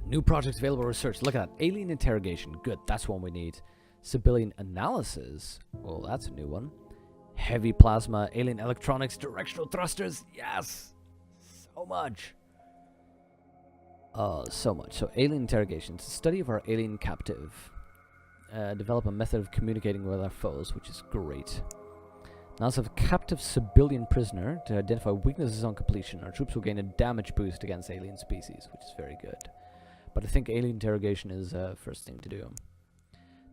New projects available research. Look at that. Alien interrogation. Good. That's one we need. Civilian analysis. Well, that's a new one. Heavy plasma. Alien electronics. Directional thrusters. Yes. So much. Oh, so much. So alien interrogation. It's a study of our alien captive. Develop a method of communicating with our foes, which is great. Analysis of a captive civilian prisoner to identify weaknesses on completion. Our troops will gain a damage boost against alien species, which is very good. But I think alien interrogation is first thing to do.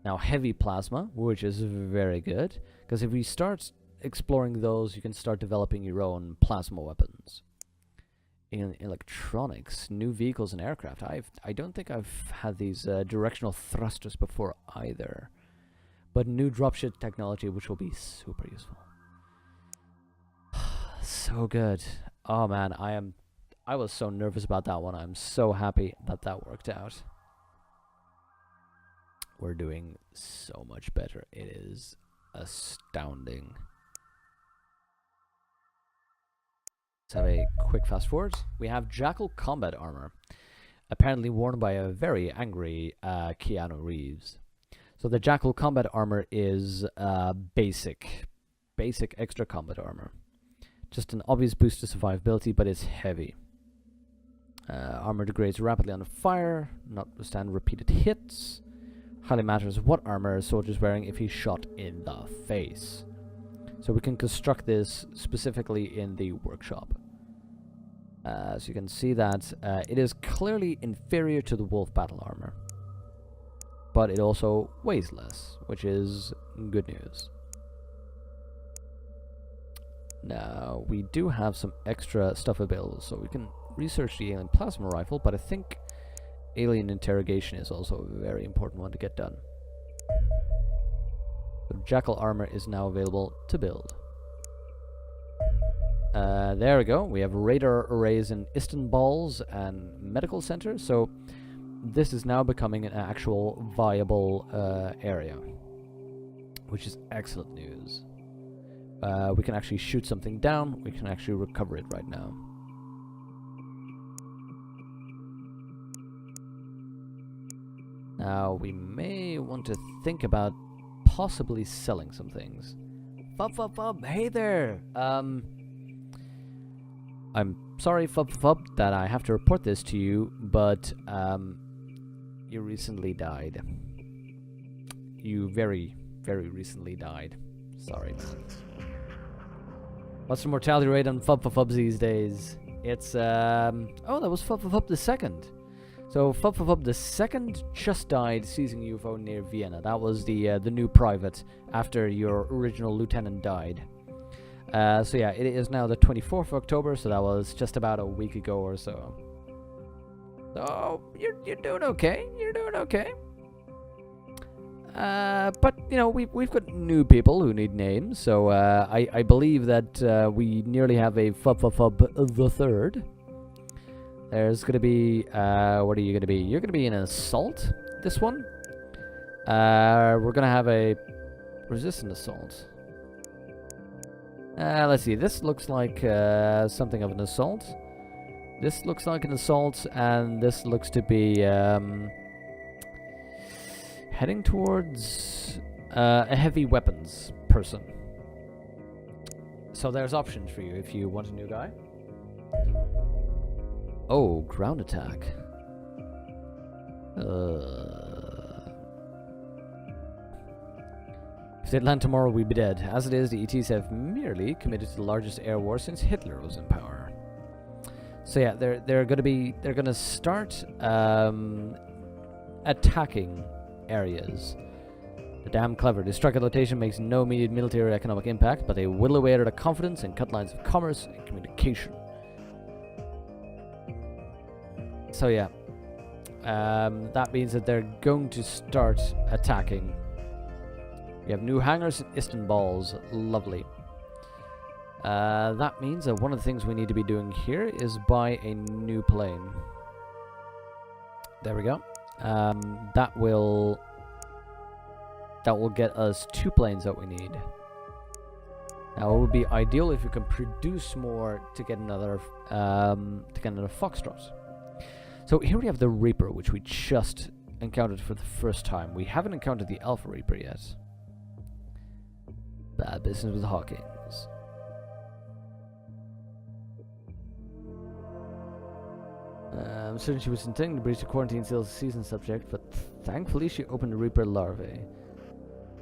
Now, heavy plasma, which is very good, because if we start exploring those, you can start developing your own plasma weapons. In electronics, new vehicles and aircraft. I don't think I've had these directional thrusters before either. But new dropship technology, which will be super useful. So good. Oh man, I was so nervous about that one. I'm so happy that that worked out. We're doing so much better. It is astounding. Let's have a quick fast forward. We have Jackal combat armor, apparently worn by a very angry Keanu Reeves. So the Jackal combat armor is basic extra combat armor. Just an obvious boost to survivability, but it's heavy. Armor degrades rapidly under fire, notwithstanding repeated hits. Highly matters what armor a soldier is wearing if he's shot in the face. So we can construct this specifically in the workshop. So you can see that it is clearly inferior to the wolf battle armor. But it also weighs less, which is good news. Now, we do have some extra stuff available, so we can research the alien plasma rifle, but I think alien interrogation is also a very important one to get done. So Jackal armor is now available to build. There we go. We have radar arrays in Istanbul's and medical centers, so this is now becoming an actual viable area, which is excellent news. We can actually shoot something down. We can actually recover it right now. Now, we may want to think about possibly selling some things. Fub, hey there! I'm sorry, Fub, that I have to report this to you, but, you recently died. You very, very recently died. Sorry, man. What's the mortality rate on Fub these days? It's, oh, that was Fub the second. So Fub the second just died seizing a UFO near Vienna. That was the new private after your original lieutenant died. So yeah, it is now the 24th of October, so that was just about a week ago or so. So you're doing okay. You're doing okay. But you know, we've got new people who need names, so I believe that we nearly have a Fub the third. There's gonna be what are you gonna be? You're gonna be an assault. This one. We're gonna have a resistant assault. Let's see. This looks like something of an assault. This looks like an assault, and this looks to be heading towards a heavy weapons person. So there's options for you if you want a new guy. Oh, ground attack. If they land tomorrow, we'd be dead. As it is, the ETs have merely committed to the largest air war since Hitler was in power. So yeah, they're gonna start attacking areas. They're damn clever. This strike at location makes no immediate military or economic impact, but they whittle away at our confidence and cut lines of commerce and communication. So yeah, that means that they're going to start attacking. We have new hangars in Istanbul's. Lovely. That means that one of the things we need to be doing here is buy a new plane. There we go. That will get us 2 planes that we need. Now it would be ideal if we can produce more to get another Foxtrot. So here we have the Reaper, which we just encountered for the first time. We haven't encountered the Alpha Reaper yet. Bad business with Hawkins. I'm certain she was intending to breach the quarantine seal's season subject, but thankfully she opened the Reaper larvae.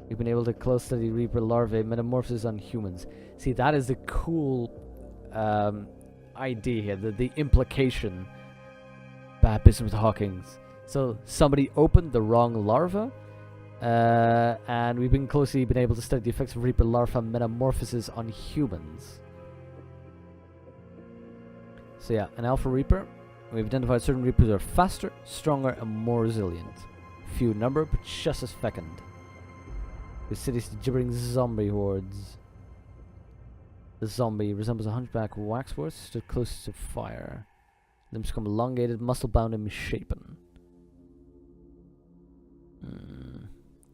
We've been able to close study Reaper larvae metamorphosis on humans. See, that is the cool idea here, the implication. Bad business with Hawkins. So somebody opened the wrong larva, and we've been able to study the effects of Reaper larva metamorphosis on humans. So yeah, an Alpha Reaper. We've identified certain Reapers that are faster, stronger, and more resilient. Few in number, but just as fecund. The city's gibbering zombie hordes. The zombie resembles a hunchback waxworth stood closest to fire. Limbs become elongated, muscle-bound, and misshapen.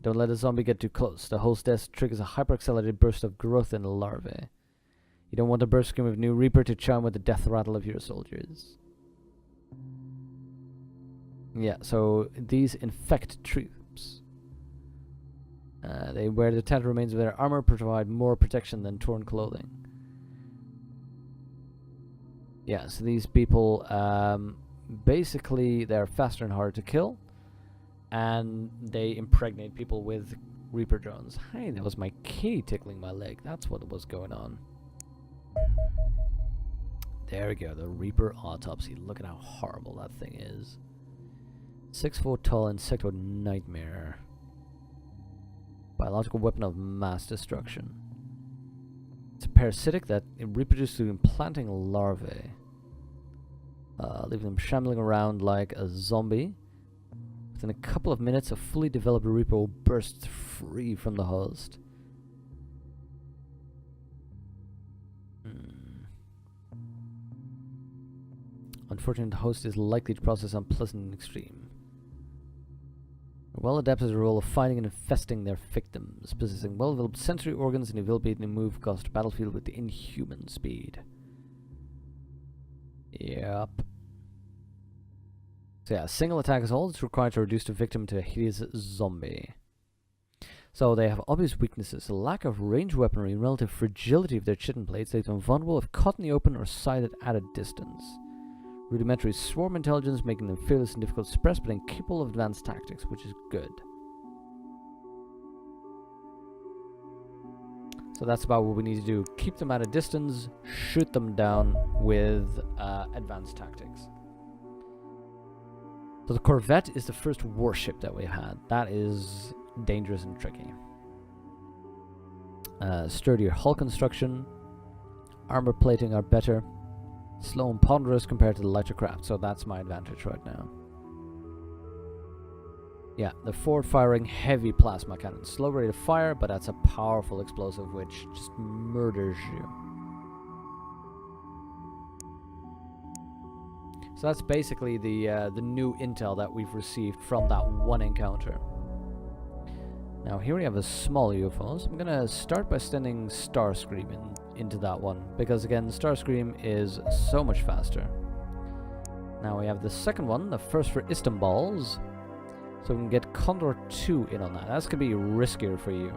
Don't let a zombie get too close. The host death triggers a hyper-accelerated burst of growth in the larvae. You don't want the burst scream of new Reaper to chime with the death rattle of your soldiers. Yeah, so these infect troops. They wear the tattered remains of their armor, provide more protection than torn clothing. Yeah, so these people, basically, they're faster and harder to kill, and they impregnate people with Reaper drones. Hey, that was my kitty tickling my leg. That's what was going on. There we go, the Reaper autopsy. Look at how horrible that thing is. 6 foot tall insectoid nightmare. Biological weapon of mass destruction. It's a parasitic that reproduces through implanting larvae. Leaving them shambling around like a zombie. Within a couple of minutes, a fully developed Reaper will burst free from the host. Unfortunately, the host is likely to process unpleasant and extreme. Well adapted to the role of finding and infesting their victims, possessing well-developed sensory organs and the ability to move across the battlefield with inhuman speed. Yep. So yeah, single attack is all that's required to reduce the victim to a hideous zombie. So they have obvious weaknesses: a lack of range weaponry and relative fragility of their chitin plates leaves them vulnerable if caught in the open or sighted at a distance. Rudimentary swarm intelligence, making them fearless and difficult to suppress, but incapable of advanced tactics, which is good. So that's about what we need to do. Keep them at a distance, shoot them down with advanced tactics. So the Corvette is the first warship that we've had. That is dangerous and tricky. Sturdier hull construction. Armor plating are better. Slow and ponderous compared to the lighter craft, so that's my advantage right now. Yeah, the forward-firing heavy plasma cannon. Slow rate of fire, but that's a powerful explosive which just murders you. So that's basically the new intel that we've received from that one encounter. Now here we have a small UFO, so I'm gonna start by sending Starscream into that one, because again, Starscream is so much faster. Now we have the second one, the first for Istanbuls, so we can get Condor 2 in on that. That's gonna be riskier for you.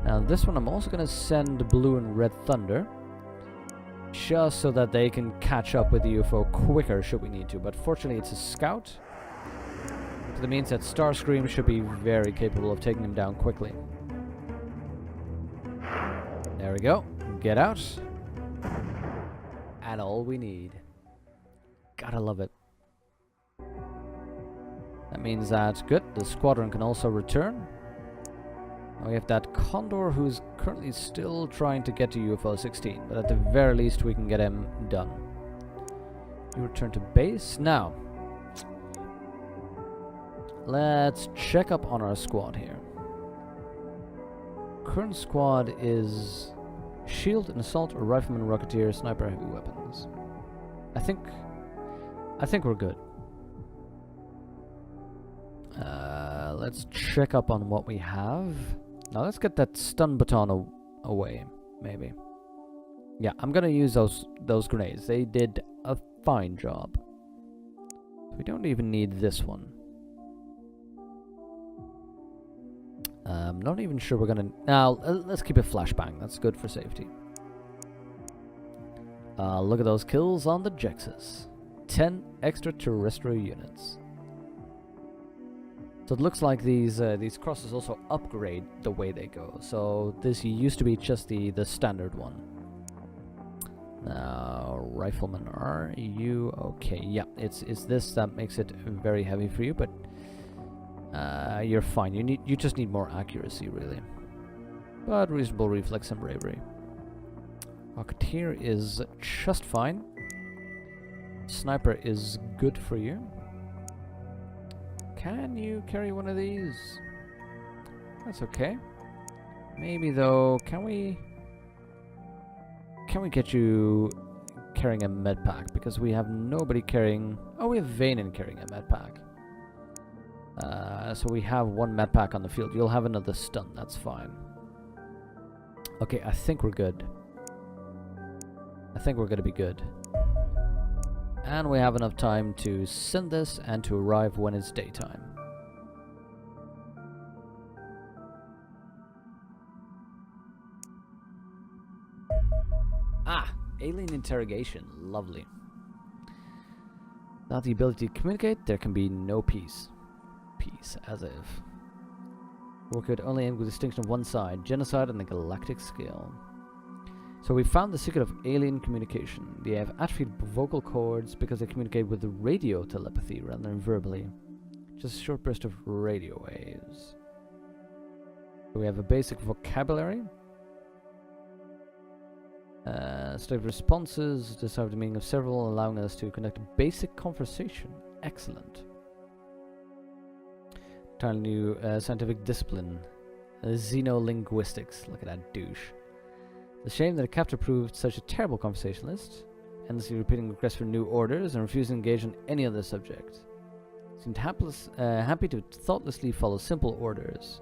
Now this one I'm also gonna send Blue and Red Thunder, just so that they can catch up with the UFO quicker should we need to, but fortunately it's a scout. So that means that Starscream should be very capable of taking him down quickly. There we go. Get out. And all we need. Gotta love it. That means that, good, the squadron can also return. Now we have that Condor who's currently still trying to get to UFO 16, but at the very least we can get him done. You return to base. Now, let's check up on our squad here. Current squad is shield, an assault, a rifleman, rocketeer, sniper, heavy weapons. I think we're good. Let's check up on what we have. Now let's get that stun baton away, maybe. Yeah, I'm gonna use those grenades. They did a fine job. We don't even need this one. Not even sure we're gonna... Now, let's keep it flashbang. That's good for safety. Look at those kills on the Jexus. 10 extraterrestrial units. So it looks like these crosses also upgrade the way they go. So this used to be just the standard one. Now, rifleman, are you okay? Yeah, it's this that makes it very heavy for you, but you're fine. You just need more accuracy, really. But reasonable reflex and bravery. Rocketeer is just fine. Sniper is good for you. Can you carry one of these? That's okay. Maybe though, can we get you carrying a med pack? Because we have nobody carrying... Oh, we have Vanen carrying a med pack. So we have one med pack on the field. You'll have another stun, that's fine. Okay, I think we're good. I think we're gonna be good. And we have enough time to send this and to arrive when it's daytime. Ah! Alien interrogation. Lovely. Without the ability to communicate, there can be no peace. Peace, as if. War could only end with distinction of one side. Genocide on the galactic scale. So we found the secret of alien communication. They have atrophied vocal cords because they communicate with radio telepathy rather than verbally. Just a short burst of radio waves. So we have a basic vocabulary. State responses, decipher the meaning of several, allowing us to conduct a basic conversation. Excellent. Entirely new scientific discipline. Xenolinguistics. Look at that douche. It's a shame that a captor proved such a terrible conversationalist, endlessly repeating requests for new orders and refusing to engage on any other subject. Seemed happy to thoughtlessly follow simple orders.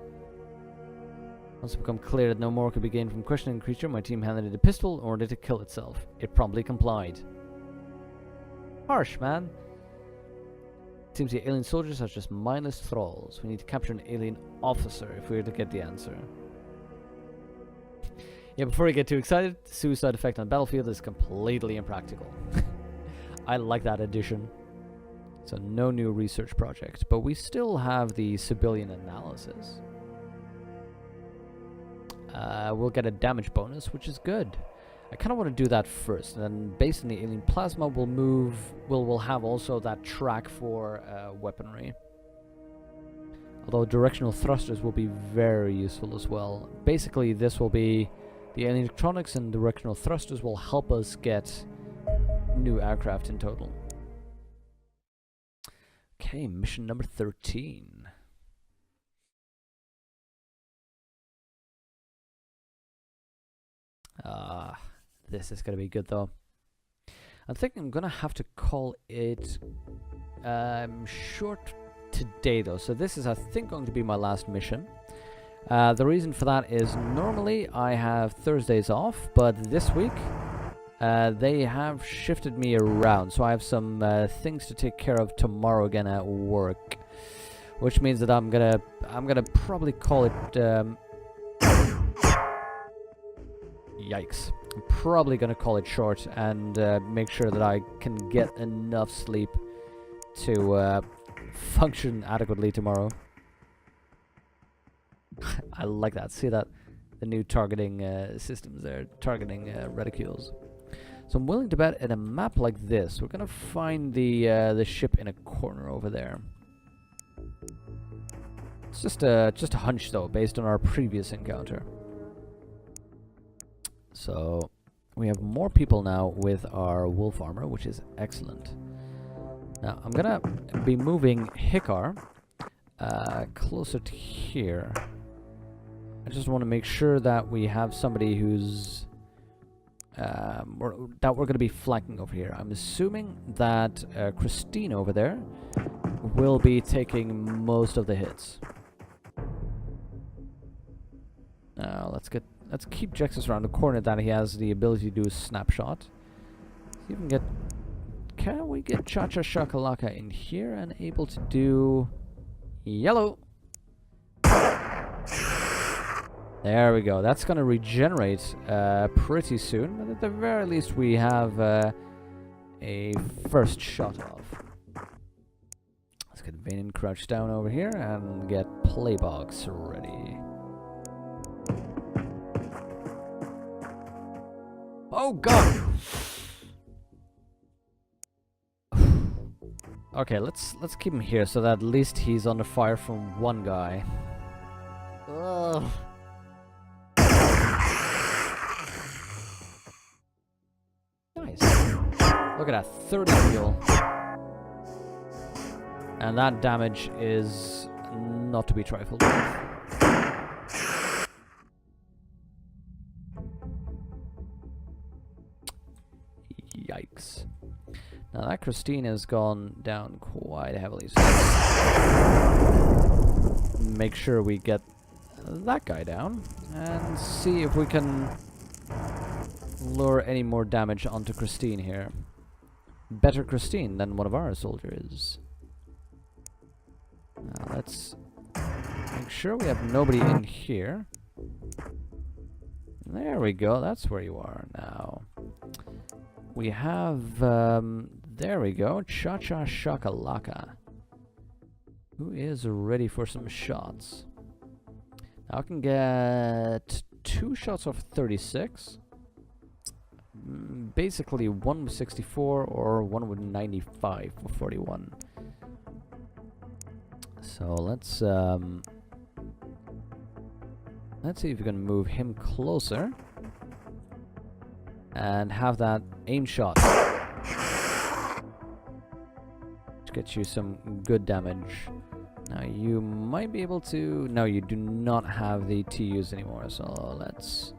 Once it became clear that no more could be gained from questioning the creature, my team handed it a pistol in order to kill itself. It promptly complied. Harsh, man. It seems the alien soldiers are just mindless thralls. We need to capture an alien officer if we are to get the answer. Yeah, before we get too excited, the suicide effect on the battlefield is completely impractical. I like that addition. So no new research project, but we still have the civilian analysis. We'll get a damage bonus, which is good. I kind of want to do that first, and then based on the alien plasma, we'll have also that track for weaponry. Although directional thrusters will be very useful as well. Basically, this will be the alien electronics and directional thrusters will help us get new aircraft in total. Okay, mission number 13. This is gonna be good though. I think I'm gonna have to call it short today though. So this is, I think, going to be my last mission. The reason for that is normally I have Thursdays off, but this week they have shifted me around, so I have some things to take care of tomorrow again at work, which means that I'm gonna probably call it yikes. I'm probably gonna call it short and make sure that I can get enough sleep to function adequately tomorrow. I like that. See that? The new targeting systems there, targeting reticules. So I'm willing to bet at a map like this, we're gonna find the ship in a corner over there. It's just a hunch though, based on our previous encounter. So we have more people now with our wolf armor, which is excellent. Now I'm gonna be moving Hikar closer to here. I just want to make sure that we have somebody who's that we're going to be flanking over here. I'm assuming that Christine over there will be taking most of the hits. Now let's keep Jexus around the corner that he has the ability to do a snapshot. See if we can can we get Cha-Cha Shakalaka in here and able to do yellow? There we go. That's going to regenerate pretty soon. But at the very least, we have a first shot off. Let's get Venin crouched down over here and get Playbox ready. Oh god! Okay, let's keep him here so that at least he's under fire from one guy. Ugh. Nice. Look at that, 30 heal. And that damage is not to be trifled with. Yikes. Now that Christine has gone down quite heavily, so let's make sure we get that guy down and see if we can lure any more damage onto Christine here. Better Christine than one of our soldiers. Now let's make sure we have nobody in here. There we go, that's where you are now. We have, there we go, Cha-Cha Shakalaka, who is ready for some shots. Now I can get 2 shots of 36. Basically, one with 64 or one with 95 for 41. So let's see if we can move him closer and have that aim shot to get you some good damage. Now you might be able to... No, you do not have the TUs anymore, so let's...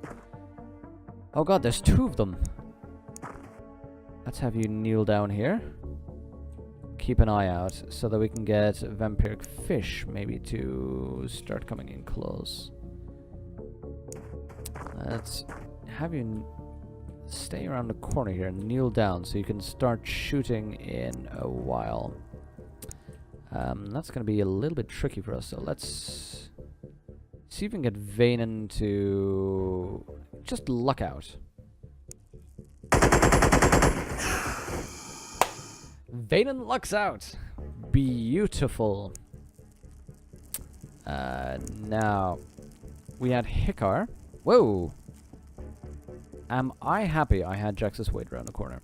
Oh god, there's 2 of them. Let's have you kneel down here. Keep an eye out so that we can get Vampiric Fish maybe to start coming in close. Let's have you stay around the corner here and kneel down so you can start shooting in a while. That's going to be a little bit tricky for us, so let's see if we can get Venin to just luck out. Venin lucks out. Beautiful. Now we had Hikar. Whoa. Am I happy I had Jax's Wade around the corner?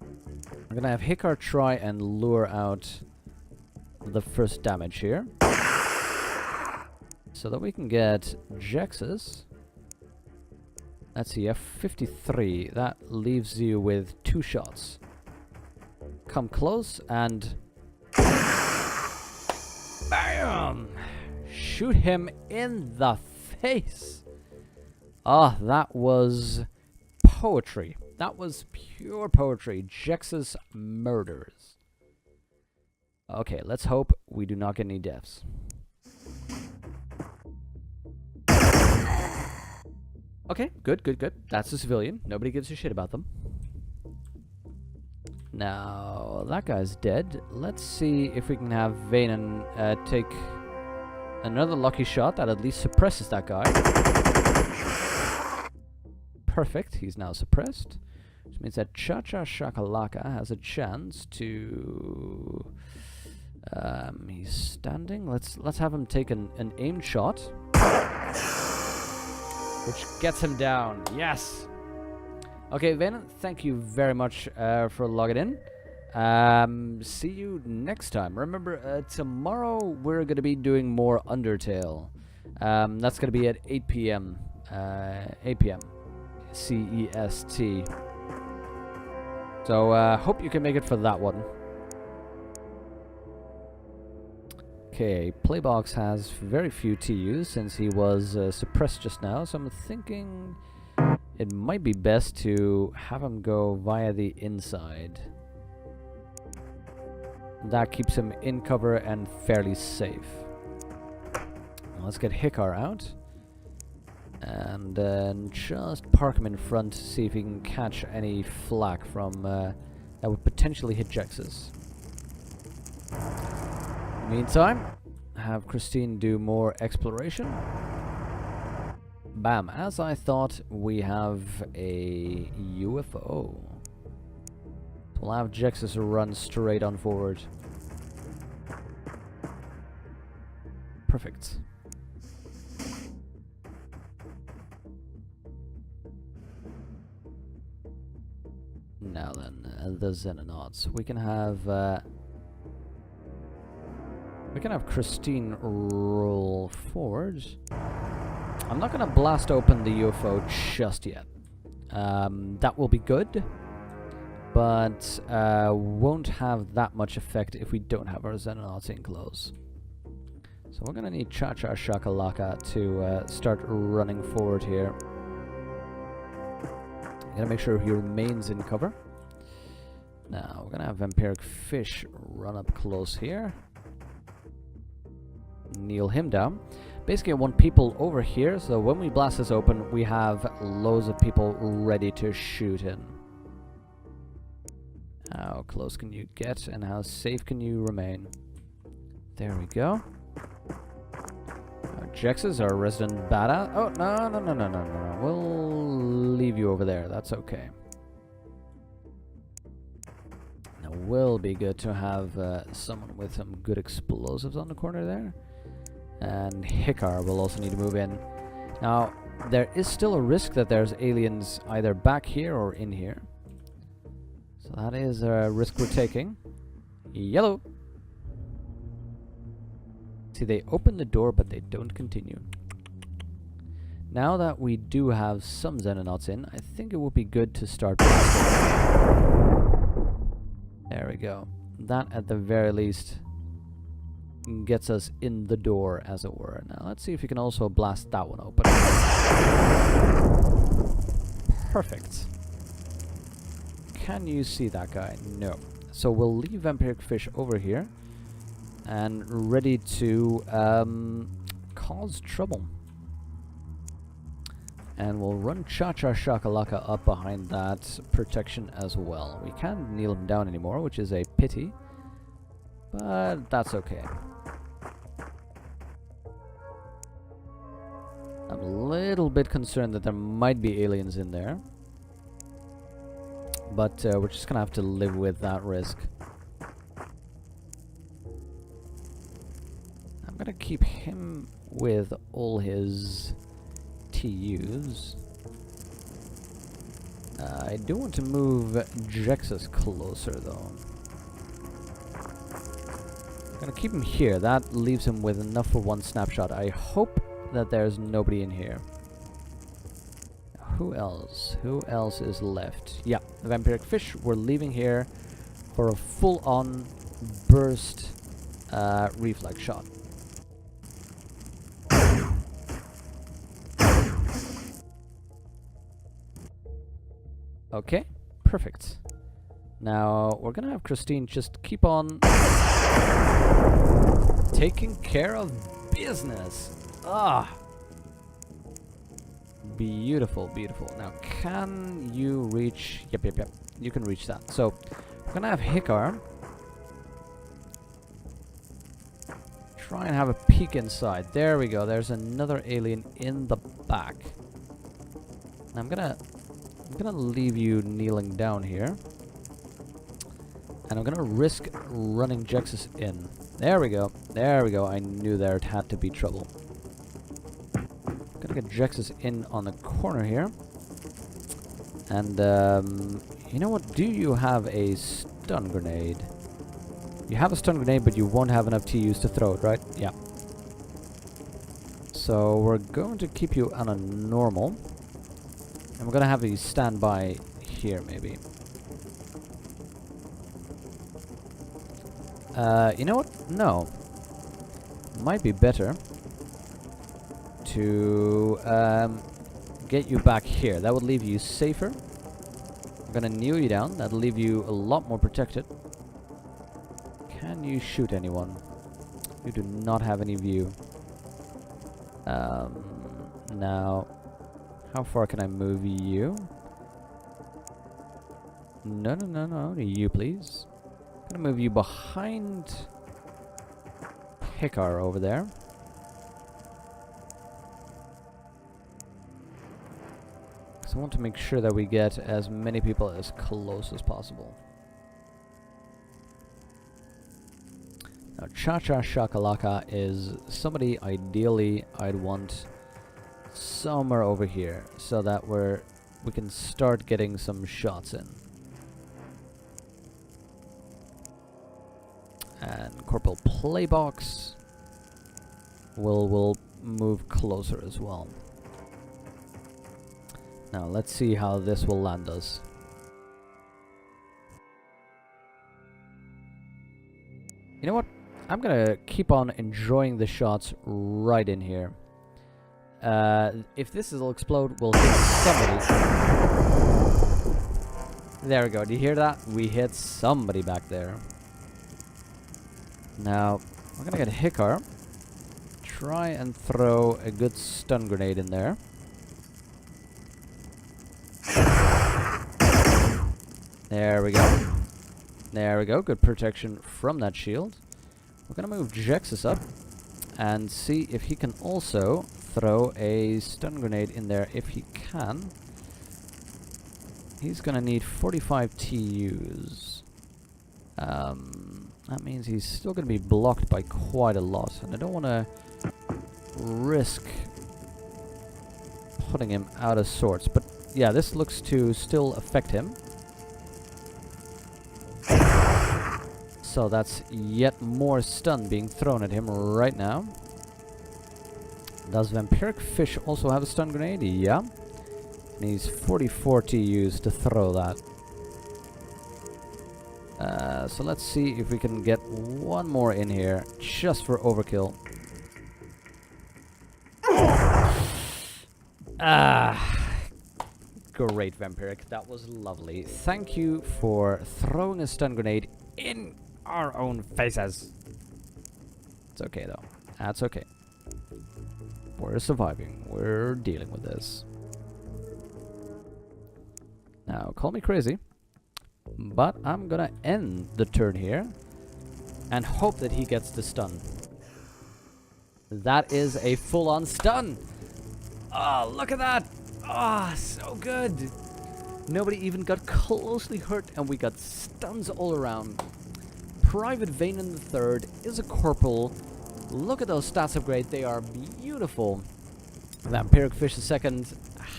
I'm gonna have Hikar try and lure out the first damage here, so that we can get Jax's. Let's see, F53. That leaves you with 2 shots. Come close and... BAM! Shoot him in the face! Ah, that was poetry. That was pure poetry. Jax's murders. Okay, let's hope we do not get any deaths. Okay, good, good, good. That's a civilian. Nobody gives a shit about them. Now, that guy's dead. Let's see if we can have Venin take another lucky shot that at least suppresses that guy. Perfect, he's now suppressed. Which means that Cha-Cha Shakalaka has a chance to... he's standing. Let's have him take an aimed shot. Which gets him down. Yes! Okay, Venin, thank you very much for logging in. See you next time. Remember, tomorrow we're going to be doing more Undertale. That's going to be at 8 p.m. 8 p.m. CEST. So, hope you can make it for that one. Okay, Playbox has very few TUs since he was suppressed just now, so I'm thinking it might be best to have him go via the inside. That keeps him in cover and fairly safe. Let's get Hikar out. And then just park him in front to see if he can catch any flak from that would potentially hit Jexus. Meantime, have Christine do more exploration. Bam, as I thought, we have a UFO. We'll have Jexus run straight on forward. Perfect. Now then, the Xenonauts. We can have Christine roll forward. I'm not gonna blast open the UFO just yet. That will be good, but won't have that much effect if we don't have our Xenonauts in close. So we're gonna need Cha-Cha Shakalaka to start running forward here. Gotta make sure he remains in cover. Now we're gonna have Vampiric Fish run up close here. Kneel him down. Basically I want people over here, so when we blast this open, we have loads of people ready to shoot in. How close can you get, and how safe can you remain? There we go. Jexus, our resident badass. Oh, no. We'll leave you over there. That's okay. Now, will be good to have someone with some good explosives on the corner there. And Hikar will also need to move in. Now, there is still a risk that there's aliens either back here or in here. So that is a risk we're taking. Yellow. See, they open the door, but they don't continue. Now that we do have some Xenonauts in, I think it would be good to start blasting. There we go. That, at the very least, gets us in the door, as it were. Now, let's see if we can also blast that one open. Perfect. Can you see that guy? No. So we'll leave Vampiric Fish over here and ready to cause trouble. And we'll run Cha-Cha Shakalaka up behind that protection as well. We can't kneel him down anymore, which is a pity, but that's okay. I'm a little bit concerned that there might be aliens in there, but we're just gonna have to live with that risk. I'm gonna keep him with all his TUs. I do want to move Jexus closer though. I'm gonna keep him here. That leaves him with enough for one snapshot. I hope that there's nobody in here. Who else? Who else is left? Yeah, the Vampiric Fish. We're leaving here for a full-on burst reflex shot. Okay, perfect. Now we're gonna have Christine just keep on taking care of business. Ah, beautiful, beautiful. Now, can you reach? Yep. You can reach that. So we're gonna have Hikar try and have a peek inside. There we go. There's another alien in the back. I'm gonna leave you kneeling down here, and I'm gonna risk running Jexus in. There we go. There we go. I knew there had to be trouble. Gonna get Jexus in on the corner here, and you know what? Do you have a stun grenade? You have a stun grenade, but you won't have enough TUs to throw it, right? Yeah. So we're going to keep you on a normal. And we're gonna have you stand by here, maybe. You know what? No. Might be better to get you back here. That would leave you safer. I'm gonna kneel you down. That'll leave you a lot more protected. Can you shoot anyone? You do not have any view. Now, how far can I move you? No, no, no, no. You, please. Gonna move you behind Picar over there. So I want to make sure that we get as many people as close as possible. Now, Cha-Cha Shakalaka is somebody ideally I'd want somewhere over here so that we can start getting some shots in. And Corporal Playbox will move closer as well. Now let's see how this will land us. You know what? I'm gonna keep on enjoying the shots right in here. If this will explode, we'll hit somebody. There we go. Do you hear that? We hit somebody back there. Now, we're gonna get Hikar. Try and throw a good stun grenade in there. There we go. There we go. Good protection from that shield. We're gonna move Jexus up and see if he can also throw a stun grenade in there if he can. He's gonna need 45 TUs. That means he's still gonna be blocked by quite a lot, and I don't want to risk putting him out of sorts. But yeah, this looks to still affect him. So that's yet more stun being thrown at him right now. Does Vampiric Fish also have a stun grenade? Yeah. Needs 44 TUs to throw that. So let's see if we can get one more in here, just for overkill. Great, Vampiric. That was lovely. Thank you for throwing a stun grenade in our own faces. It's okay, though. That's okay. We're surviving. We're dealing with this. Now, call me crazy, but I'm gonna end the turn here and hope that he gets the stun. That is a full-on stun. Oh, look at that. Ah, oh, so good. Nobody even got closely hurt, and we got stuns all around. Private Vaynen III is a corporal. Look at those stats upgrade. They are beautiful. Vampiric Fish II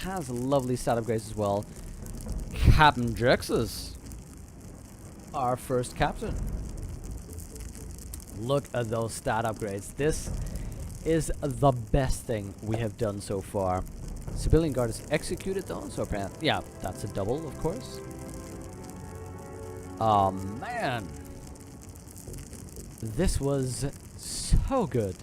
has lovely stat upgrades as well. Captain Jexus, our first captain. Look at those stat upgrades. This is the best thing we have done so far. Civilian Guard is executed though, so apparently, yeah, that's a double, of course. Oh man, this was so good.